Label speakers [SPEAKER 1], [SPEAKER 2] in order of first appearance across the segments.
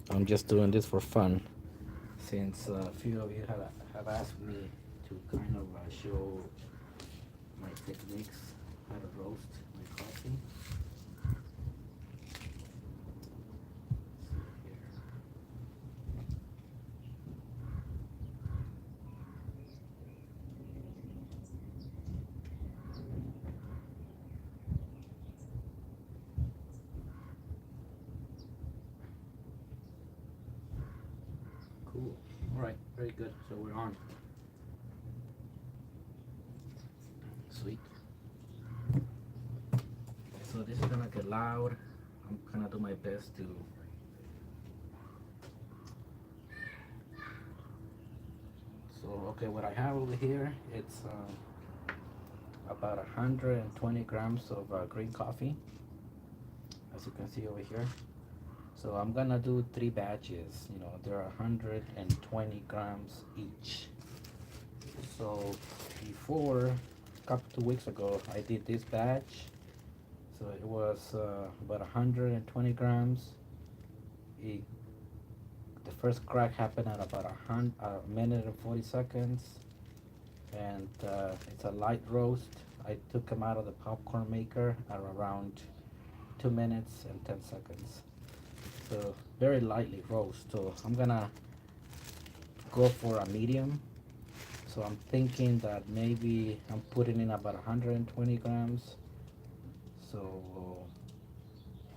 [SPEAKER 1] I'm just doing this for fun, since a few of you have asked me to kind of show my techniques how to roast my coffee. Let's see here. Cool. All right, very good. So we're on. Sweet. So this is gonna get loud. I'm gonna do my best to. So okay, what I have over here, it's about 120 grams of green coffee, as you can see over here. So I'm gonna do 3 batches. You know, they're 120 grams each. So before, a couple 2 weeks ago, I did this batch. So it was about 120 grams. It, the first crack happened at about a minute and 40 seconds, and it's a light roast. I took them out of the popcorn maker at around 2 minutes and 10 seconds. So very lightly roast. So I'm gonna go for a medium. So I'm thinking that maybe I'm putting in about 120 grams. So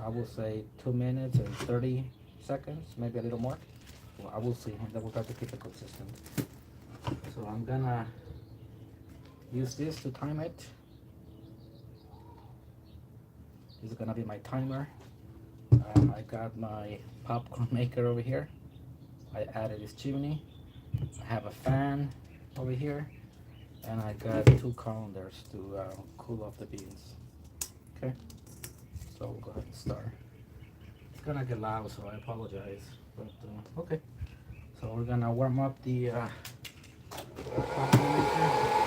[SPEAKER 1] I will say 2 minutes and 30 seconds, maybe a little more. Well, I will see. Then we'll try to keep it consistent. So I'm gonna use this to time it. This is gonna be my timer. I got my popcorn maker over here. I added this chimney. I have a fan over here, and I got 2 colanders to cool off the beans. Okay, so we'll go ahead and start. It's gonna get loud, so I apologize. But okay, so we're gonna warm up the popcorn maker.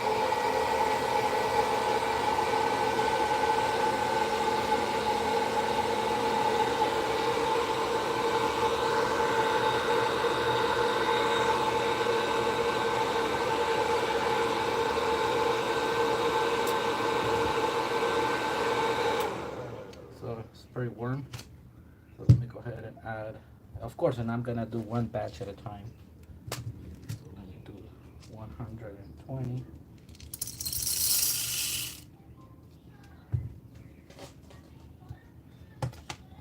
[SPEAKER 1] So it's pretty warm. So let me go ahead and add, of course, and I'm gonna do 1 batch at a time. So let me do 120.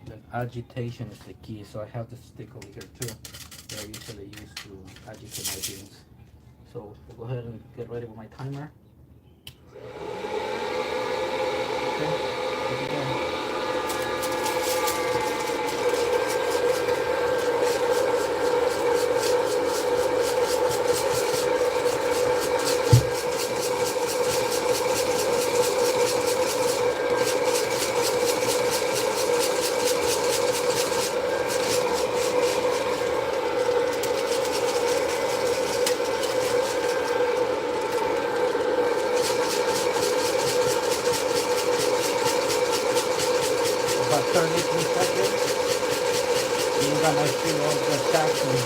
[SPEAKER 1] Then agitation is the key. So I have this stick over here too, that I usually use to agitate my beans. So we'll go ahead and get ready with my timer. Okay, here we go. About 33 seconds. You're gonna feel all the traction.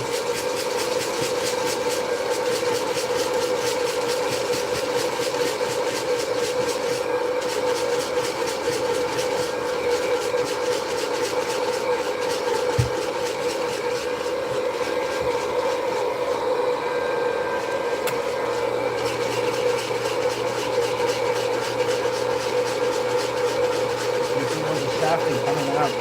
[SPEAKER 1] You feel all the shafting coming out.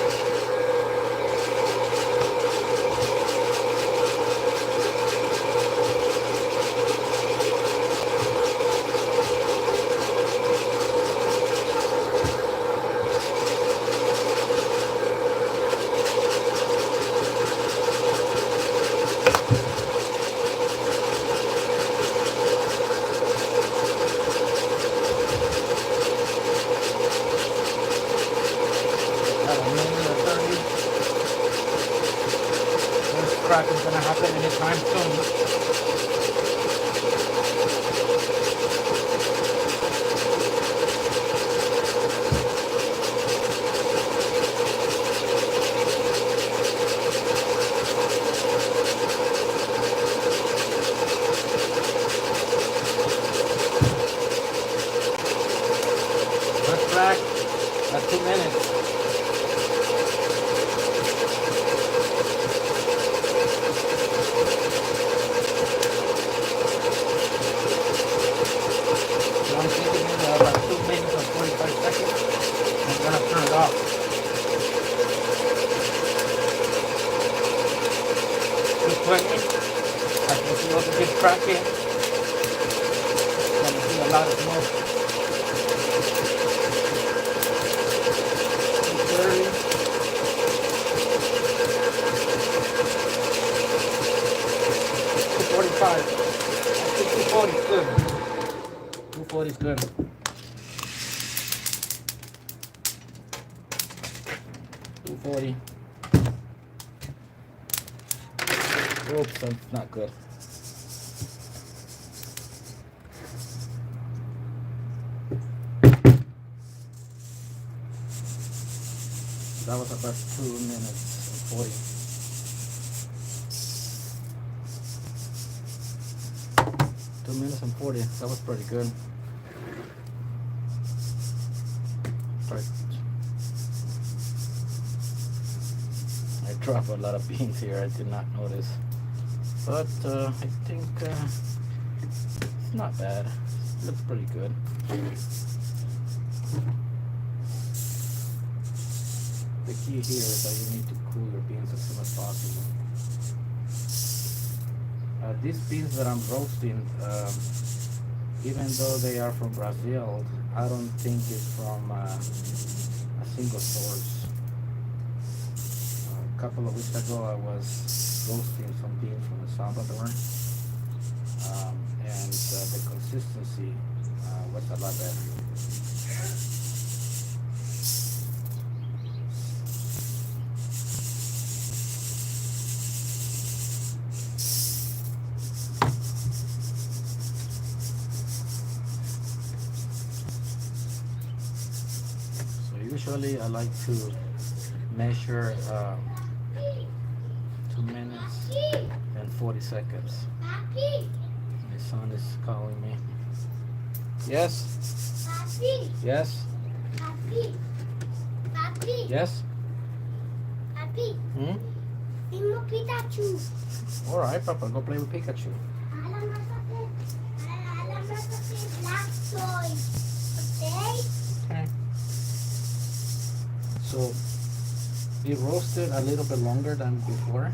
[SPEAKER 1] About a minute or 30. This crack is gonna happen anytime soon. 20. I can see also keep cracking. Gonna see a lot of smoke. 230. 245. I think 240 is good. 240 is good. 240. Oops, that's not good. That was about 2 minutes and 40. 2 minutes and 40. That was pretty good. Sorry. I dropped a lot of beans here. I did not notice. But I think it's not bad. It looks pretty good. The key here is that you need to cool your beans as soon as possible. These beans that I'm roasting, even though they are from Brazil, I don't think it's from a single source. A couple of weeks ago I was roasting some beans from El Salvador, and the consistency was a lot better. Usually I like to measure 2 minutes and 40 seconds. My son is calling me. Yes?
[SPEAKER 2] Papi.
[SPEAKER 1] Yes?
[SPEAKER 2] Papi. Papi.
[SPEAKER 1] Yes?
[SPEAKER 2] Papi.
[SPEAKER 1] Hmm?
[SPEAKER 2] Tengo Pikachu.
[SPEAKER 1] Alright, Papa, go play with Pikachu.
[SPEAKER 2] Alam black toy. Okay?
[SPEAKER 1] Okay. So it roasted a little bit longer than before.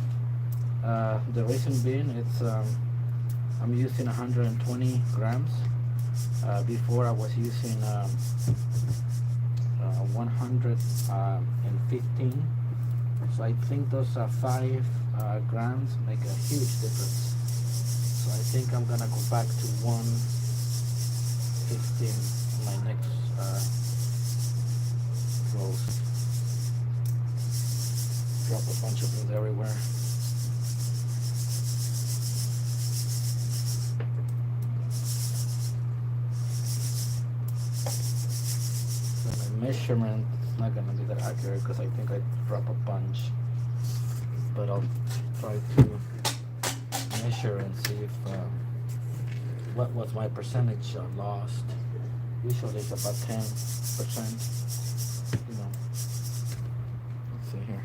[SPEAKER 1] The reason being, it's I'm using 120 grams. Before I was using 115. So I think those 5 grams make a huge difference. So I think I'm gonna go back to 115 in my next roast. Drop a bunch of beans everywhere. So my measurement is not gonna be that accurate because I think I drop a bunch. But I'll try to measure and see if what was my percentage lost. Usually it's about 10%. You know. Let's see here.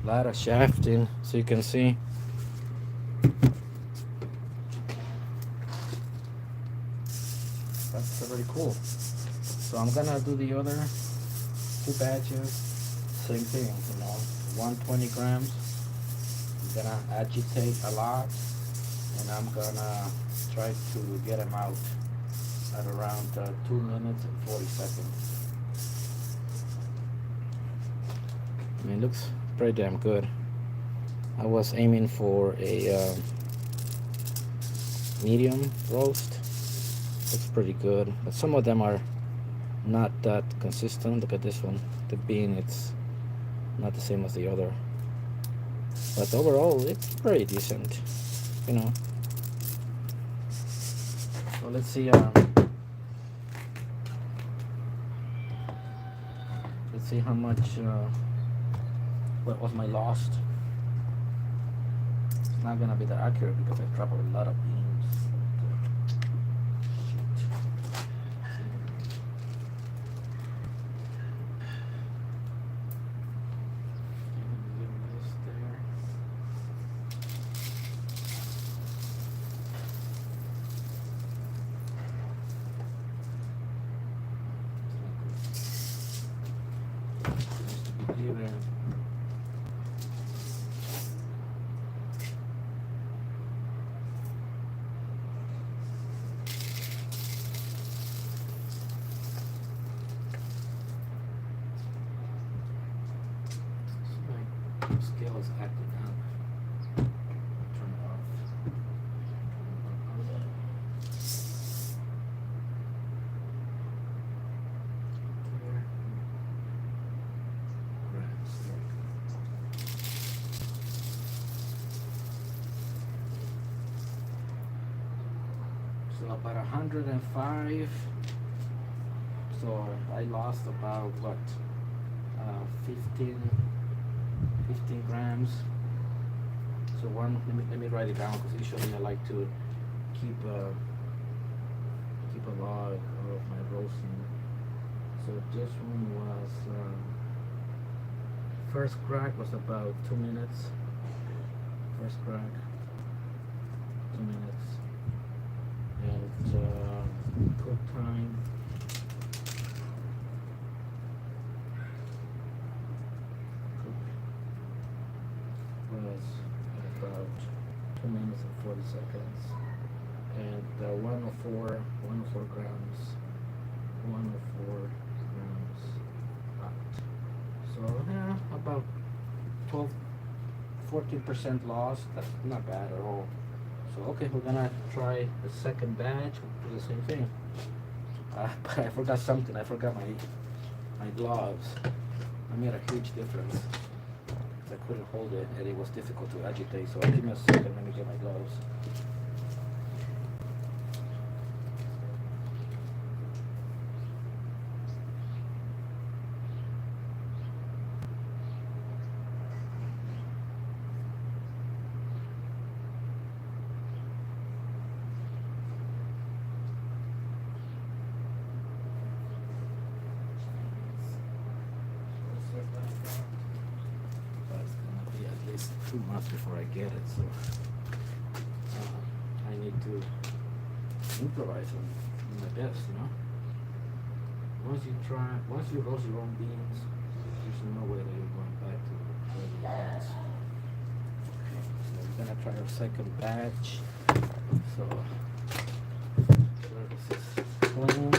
[SPEAKER 1] A lot of shafting, so you can see. That's pretty cool. So I'm gonna do the other 2 batches. Same thing, you know, 120 grams. I'm gonna agitate a lot, and I'm gonna try to get them out at around 2 minutes and 40 seconds. I mean, it looks pretty damn good. I was aiming for a medium roast. Looks pretty good, but some of them are not that consistent. Look at this one. The bean, it's not the same as the other. But overall, it's pretty decent, you know. So let's see. Let's see how much. What was my lost? It's not gonna be that accurate because I dropped a lot of beans. even. My scale is acting up. Turn it off. There. Grams. There we go. So about 105. So I lost about what? 15 grams. So let me write it down because usually I like to keep a log of my roasting. So this one was first crack was about 2 minutes. First crack, 2 minutes, and cook time. Was about 2 minutes and 40 seconds, and 104 grams, 104 grams out. So yeah, about 14% loss. That's not bad at all. So okay, we're gonna try the second batch. We'll do the same thing. But I forgot something. I forgot my gloves. I made a huge difference. I couldn't hold it and it was difficult to agitate, so give me a second, let me get my gloves. But it's gonna be at least 2 months before I get it, so I need to improvise on my best, you know. Once you roast your own beans, there's no way that you're going back to regular beans. Okay, so we're gonna try our second batch. So this is clean.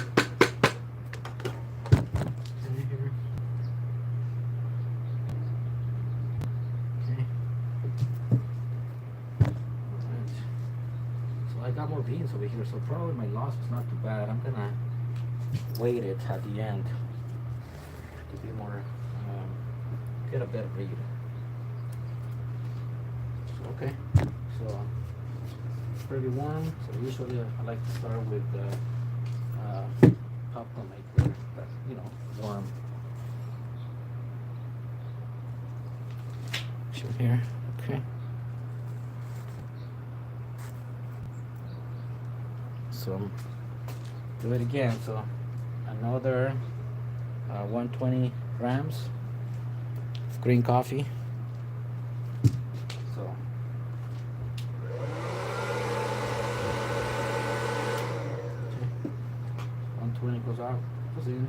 [SPEAKER 1] I got more beans over here, so probably my loss was not too bad. I'm gonna weight it at the end to be more, get a better read. So, okay, so it's pretty warm. So usually I like to start with popcorn maker, that's, you know, warm. Show here, okay. So do it again. So another 120 grams of green coffee. So 120 goes out, goes in.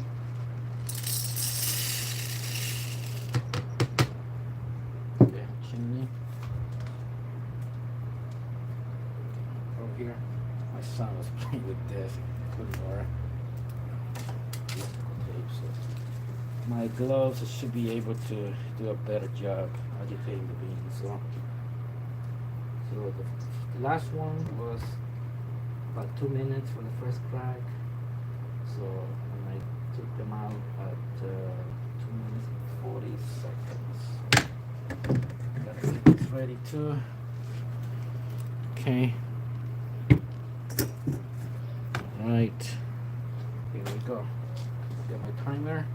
[SPEAKER 1] Okay, chimney. Over here. My son was playing with this, couldn't work. My gloves should be able to do a better job agitating the beans. So the last one was about 2 minutes for the first crack. So when I took them out at 2 minutes and 40 seconds. Gotta get this ready too. Okay. Right, here we go. Get my timer.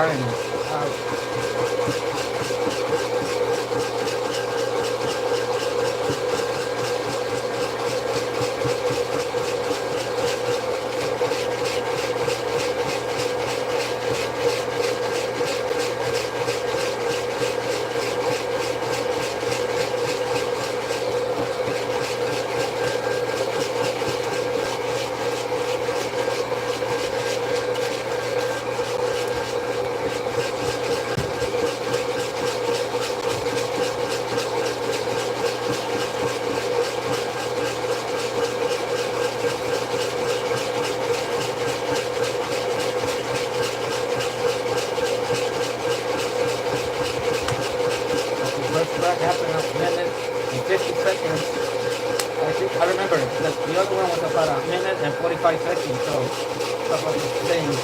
[SPEAKER 1] starting. First track happened a minute and 50 seconds. I remember that the other one was about a minute and 45 seconds, so about the same.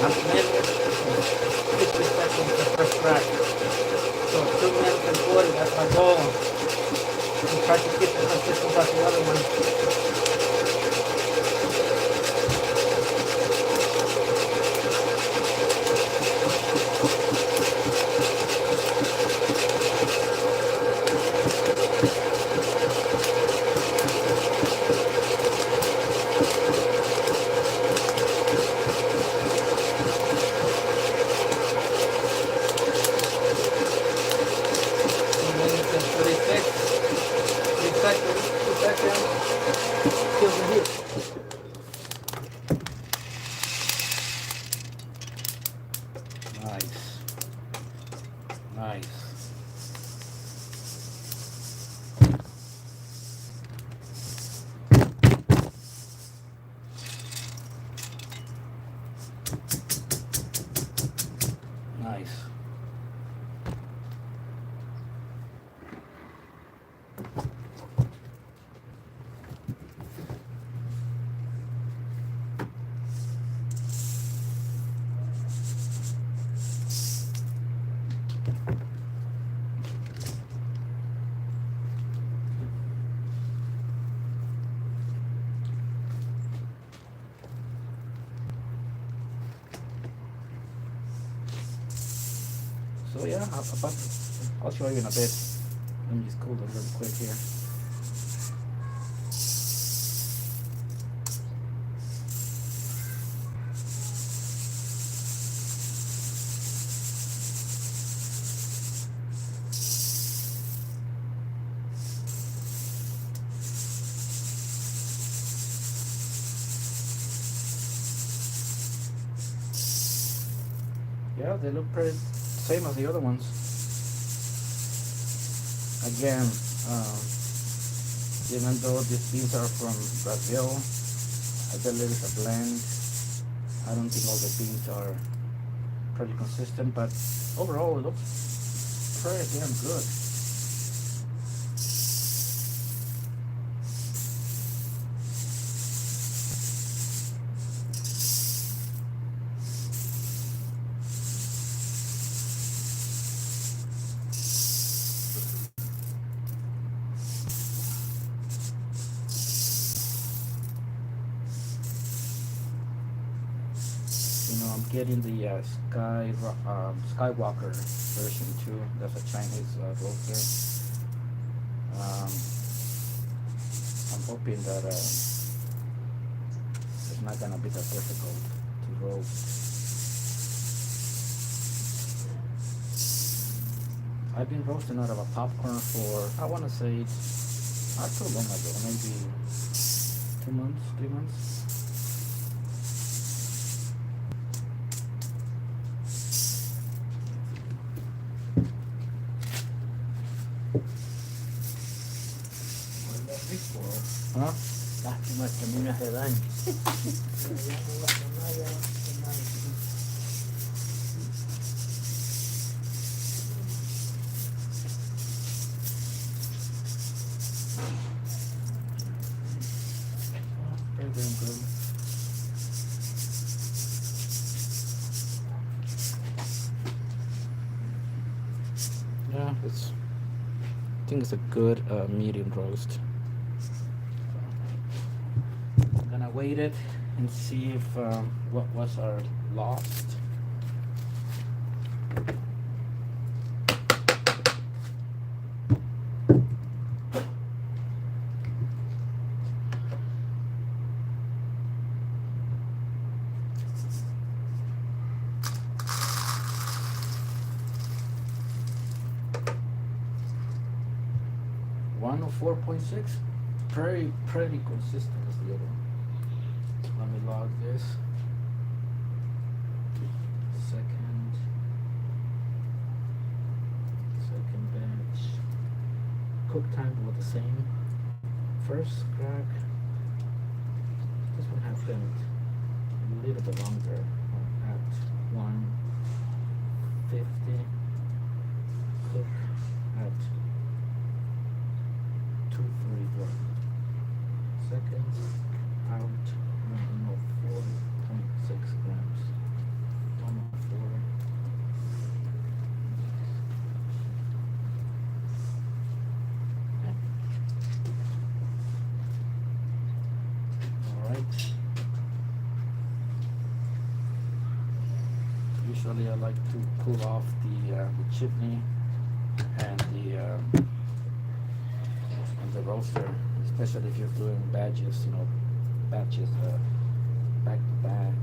[SPEAKER 1] A minute and 50 seconds the first track. So 2 minutes and 40, that's my goal. And try to keep the consistency as the other one. Nice. Nice. Nice. So yeah, I'll show you in a bit. Let me just cool it really quick here. Yeah, they look pretty same as the other ones. Again, even though these beans are from Brazil, I believe it's a blend. I don't think all the beans are pretty consistent, but overall it looks pretty damn good. I'm getting the Skywalker version too. That's a Chinese roaster. I'm hoping that it's not gonna be that difficult to roast. I've been roasting out of a popcorn for, I want to say, not too long ago, maybe 2 months, 3 months. ¿Ah?
[SPEAKER 3] Lástima que a mí me hace daño.
[SPEAKER 1] Very damn good. Yeah, I think it's a good medium roast. I'm gonna wait it and see if what was our lost. One oh 4.6, pretty consistent as the other one. Let me log this. Second batch. Cook time was the same. First crack. This one happened a little bit longer at 150. Cook at 231 seconds. Out 104.6 grams. 104. Alright. Usually I like to cool off the chimney and the roaster, especially if you're doing batches, batches back to back.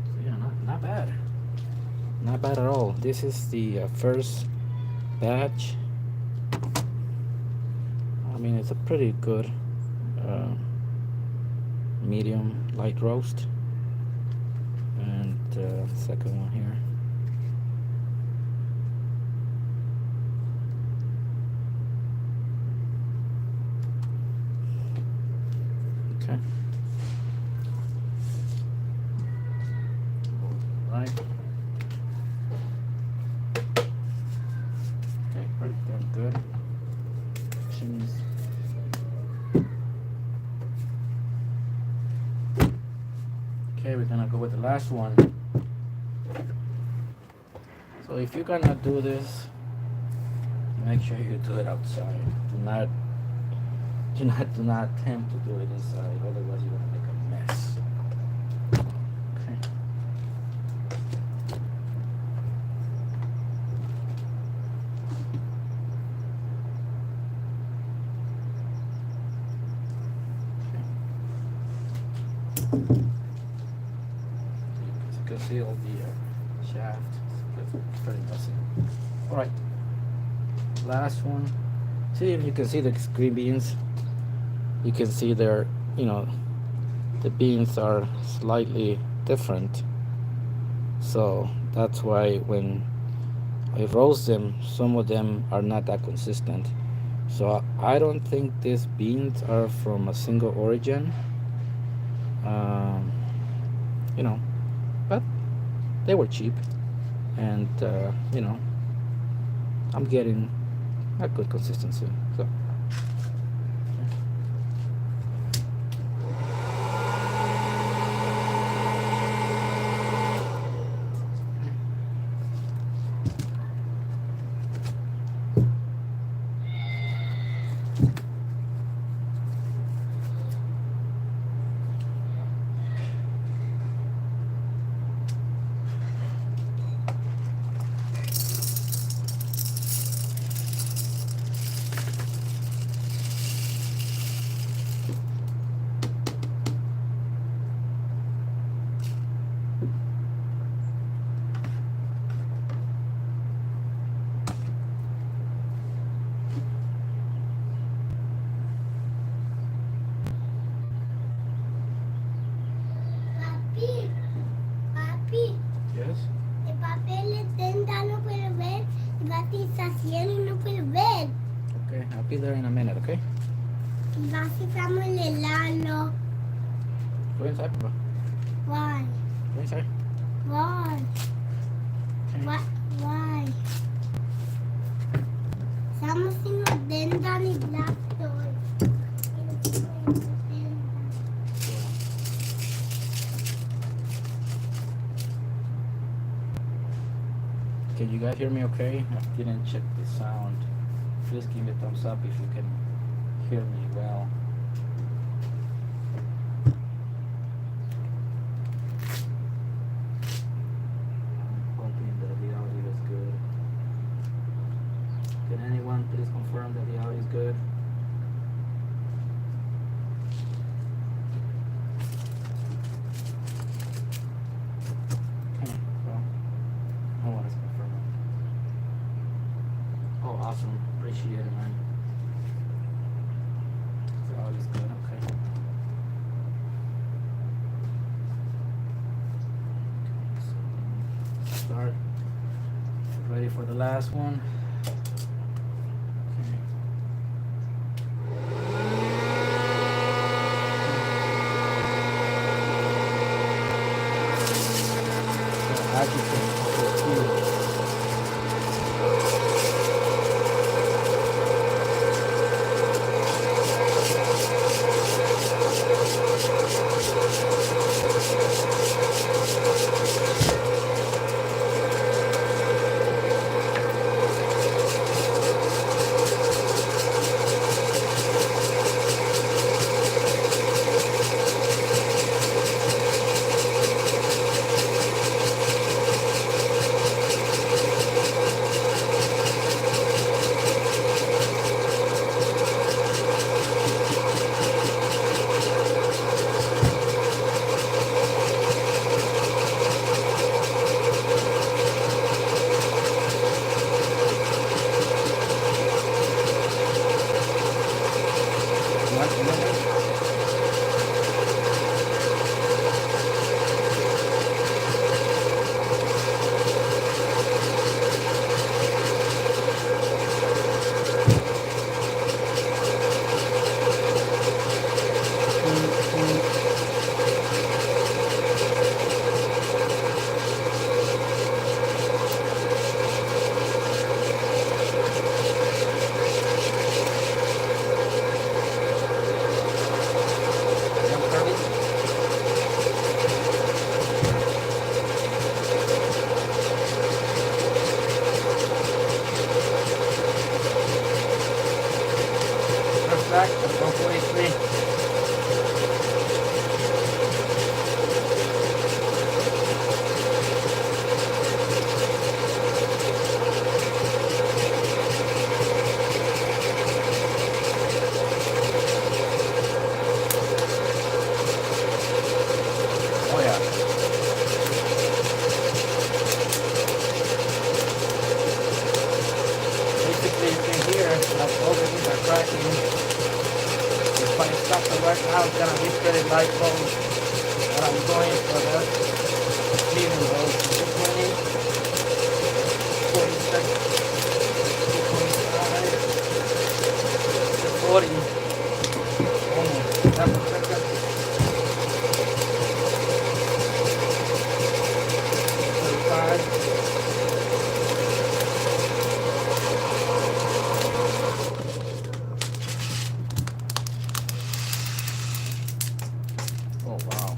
[SPEAKER 1] So yeah, not bad. Not bad at all. This is the first batch. I mean, it's a pretty good medium light roast, and second one here. Okay. Right. Okay, pretty damn good. Cheese. Okay, we're gonna go with the last one. So if you're gonna do this, make sure you do it outside. Do not attempt to do it inside. Otherwise, you're gonna make a mess. Okay. You can see all the shaft. It's pretty messy. All right. Last one. See if you can see the green beans. You can see they're, the beans are slightly different. So that's why when I roast them, some of them are not that consistent. So I don't think these beans are from a single origin. But they were cheap, and I'm getting a good consistency. So.
[SPEAKER 2] Papi,
[SPEAKER 1] Yes.
[SPEAKER 2] el papel extenda no puede ver, y va a y no puede ver.
[SPEAKER 1] Okay, I'll be there in a minute. Okay.
[SPEAKER 2] Y va a el helado.
[SPEAKER 1] Go inside, Papa.
[SPEAKER 2] Why?
[SPEAKER 1] Go inside.
[SPEAKER 2] Why?
[SPEAKER 1] Okay.
[SPEAKER 2] Why? Estamos sin extenda ni plato.
[SPEAKER 1] guys hear me okay? I didn't check the sound. Please give me a thumbs up if you can hear me well. I'm hoping that the audio is good. Can anyone please confirm that the audio is good? Okay, well, no one is confirming. Oh, awesome. Appreciate it, man. The audio is good, okay. So, start. Ready for the last one? Okay. Agitate the key. Back to 143. Oh yeah. Basically, you can hear like all the things are cracking. If I stop the right now, it's gonna be pretty light bulbs that I'm going for the leaving those 220, 46, 225, 240. Almost. That's a second. 35. Oh wow.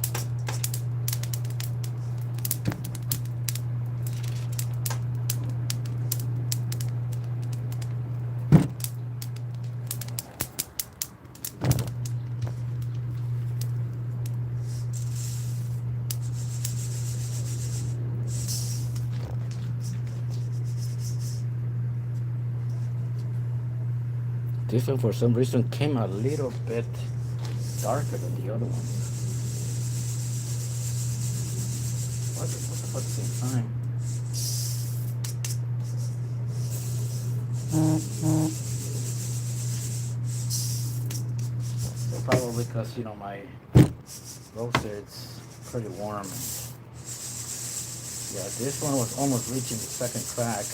[SPEAKER 1] This one for some reason came a little bit darker than the other one. What the same time? So probably because my roaster it's pretty warm. Yeah, this one was almost reaching the second crack.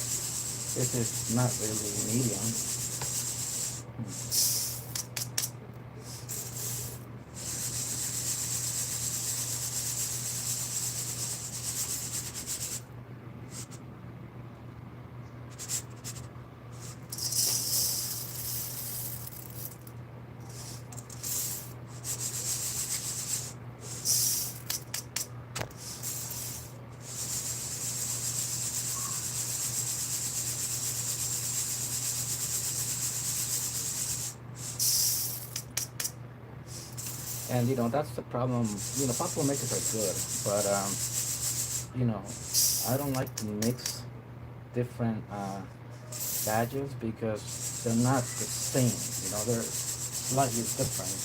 [SPEAKER 1] This is not really medium. And that's the problem. Popcorn makers are good, but I don't like to mix different badges because they're not the same. They're slightly different.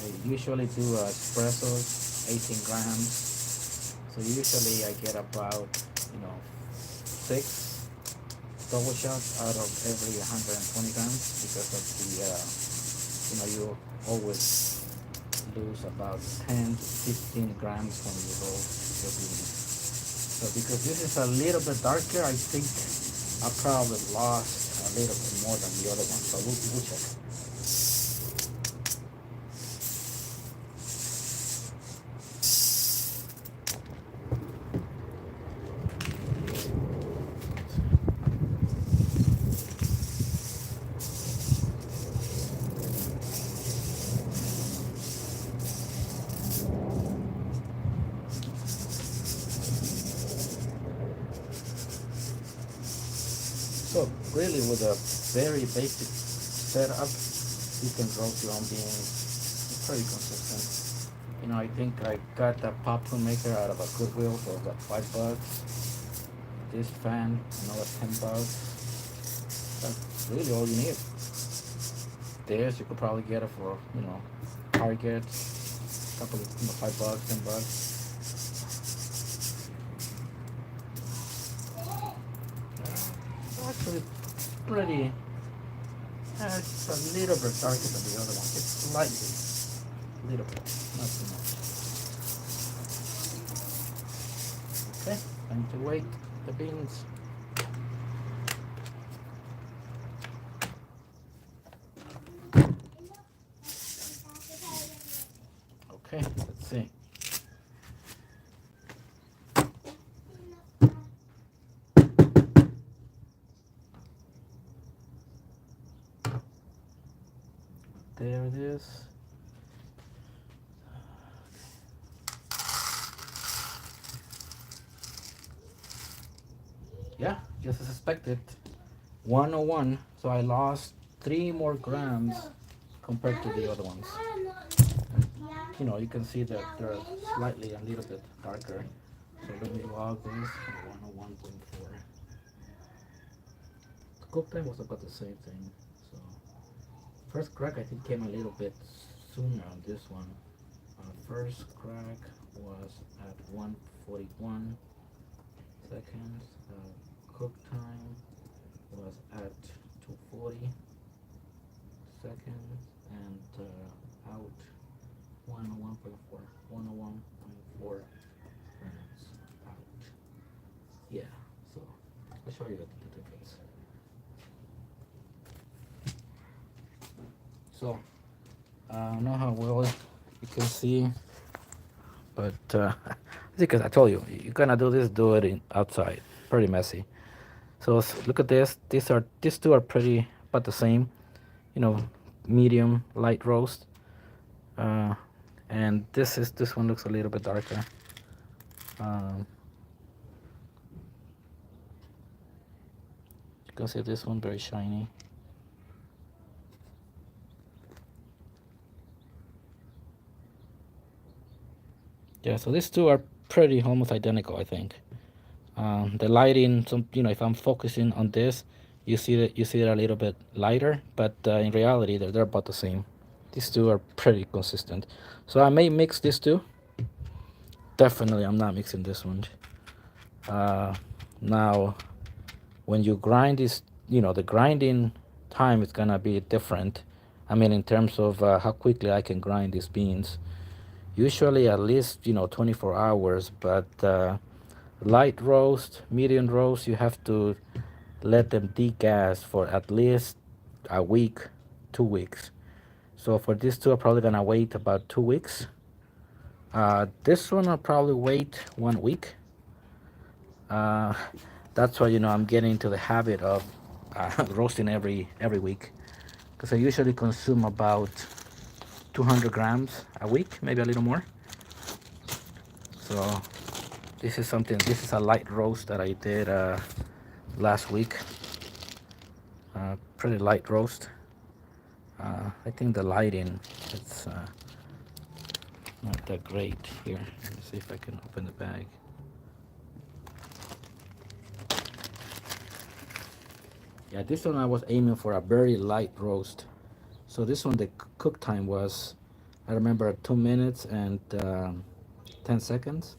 [SPEAKER 1] I usually do espressos, 18 grams. So usually I get about, 6 double shots out of every 120 grams because of the, you always lose about 10 to 15 grams when you roll your beans. So because this is a little bit darker, I think I probably lost a little bit more than the other one. So we'll check. So really with a very basic setup, you can roast your own beans. It's pretty consistent. I think I got that popcorn maker out of a Goodwill for about $5. This fan, another $10. That's really all you need. This you could probably get it for Target, couple of $5, $10. Actually, pretty. It's a little bit darker than the other one. It's slightly, little bit, not too much. Okay, time to wait the beans. Okay, let's see. There it is. Yeah, just as expected. 101. So I lost 3 more grams compared to the other ones. And, you can see that they're slightly a little bit darker. So let me log this 101.4. The cook time was about the same thing. So first crack I think came a little bit sooner on this one. First crack was at 141 seconds. Cook time was at 240 seconds, and out 101.4 101.4 minutes out. Yeah, so I'll show you the difference. So I don't know how well you can see, but because I told you, you're gonna do it outside. Pretty messy. So look at this. These two are pretty about the same. Medium light roast. And this one looks a little bit darker. You can see this one very shiny. Yeah, so these two are pretty almost identical, I think. The lighting, if I'm focusing on this, you see it a little bit lighter, but in reality, they're about the same. These two are pretty consistent. So I may mix these two. Definitely, I'm not mixing this one. Now, when you grind this, the grinding time is gonna be different. I mean, in terms of how quickly I can grind these beans. Usually at least 24 hours, but light roast, medium roast, you have to let them degas for at least a week, 2 weeks. So for these two, I'm probably gonna wait about 2 weeks. This one I'll probably wait 1 week. That's why I'm getting into the habit of roasting every week, because I usually consume about 200 grams a week, maybe a little more. So this is a light roast that I did last week. Pretty light roast. I think the lighting, it's not that great here. Let me see if I can open the bag. Yeah, this one I was aiming for a very light roast. So this one, the cook time was, I remember, 2 minutes and 10 seconds,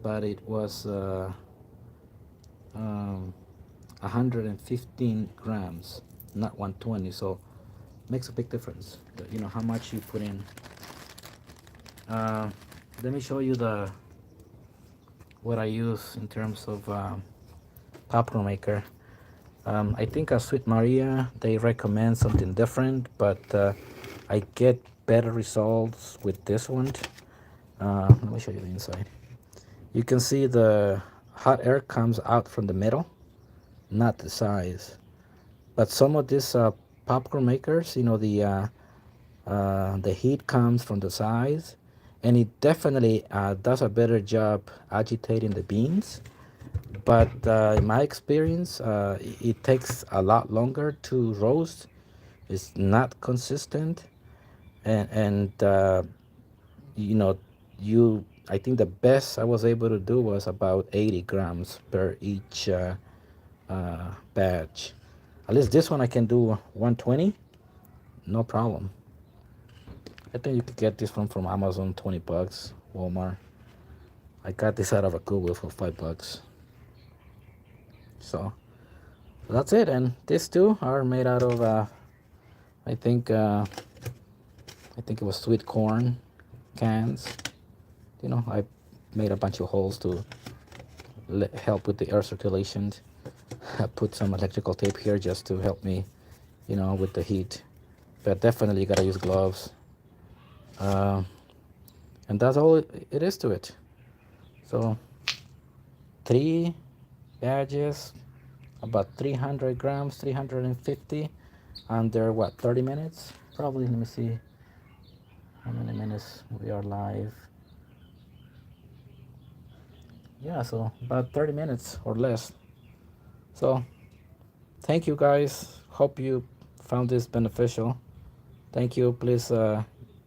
[SPEAKER 1] but it was 115 grams, not 120. So makes a big difference. You know how much you put in. Let me show you the what I use in terms of popcorn maker. I think at Sweet Maria they recommend something different, but I get better results with this one. Let me show you the inside. You can see the hot air comes out from the middle, not the sides. But some of these popcorn makers, you know, the heat comes from the sides, and it definitely does a better job agitating the beans. But in my experience, it takes a lot longer to roast. It's not consistent, and you know, I think the best I was able to do was about 80 grams per each batch. At least this one I can do 120, no problem. I think you could get this one from Amazon, 20 bucks, Walmart. I got this out of a Goodwill for $5. So that's it. And these two are made out of I think it was sweet corn cans. You know, I made a bunch of holes to help with the air circulation. I put some electrical tape here just to help me, you know, with the heat. But definitely you gotta use gloves. And that's all it is to it. So 3 badges, about 300 grams, 350 under what, 30 minutes? Probably. Let me see how many minutes we are live. Yeah, so about 30 minutes or less. So thank you guys. Hope you found this beneficial. Thank you. Please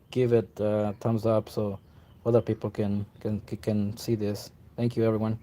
[SPEAKER 1] give it a thumbs up so other people can see this. Thank you, everyone.